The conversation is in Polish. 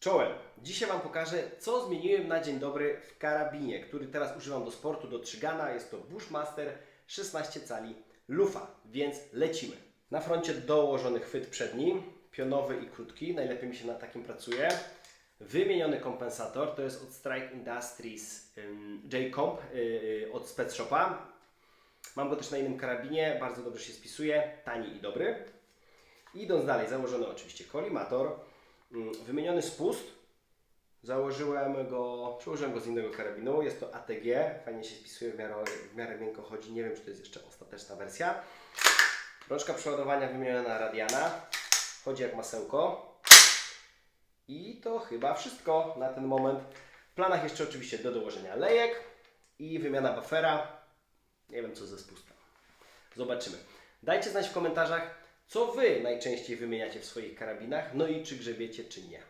Czołem! Dzisiaj Wam pokażę, co zmieniłem na dzień dobry w karabinie, który teraz używam do sportu, do trzygana. Jest to Bushmaster 16 cali lufa, więc lecimy. Na froncie dołożony chwyt przedni, pionowy i krótki, najlepiej mi się na takim pracuje. Wymieniony kompensator, to jest od Strike Industries J-Comp od Spec Shopa. Mam go też na innym karabinie, bardzo dobrze się spisuje, tani i dobry. Idąc dalej, założony oczywiście kolimator. Wymieniony spust, przełożyłem go z innego karabinu, jest to ATG, fajnie się spisuje, w miarę miękko chodzi, nie wiem czy to jest jeszcze ostateczna wersja. Rączka przeładowania wymieniona radiana, chodzi jak masełko. I to chyba wszystko na ten moment. W planach jeszcze oczywiście do dołożenia lejek i wymiana buffera, nie wiem co ze spustem. Zobaczymy. Dajcie znać w komentarzach, co Wy najczęściej wymieniacie w swoich karabinach, no i czy grzebiecie, czy nie.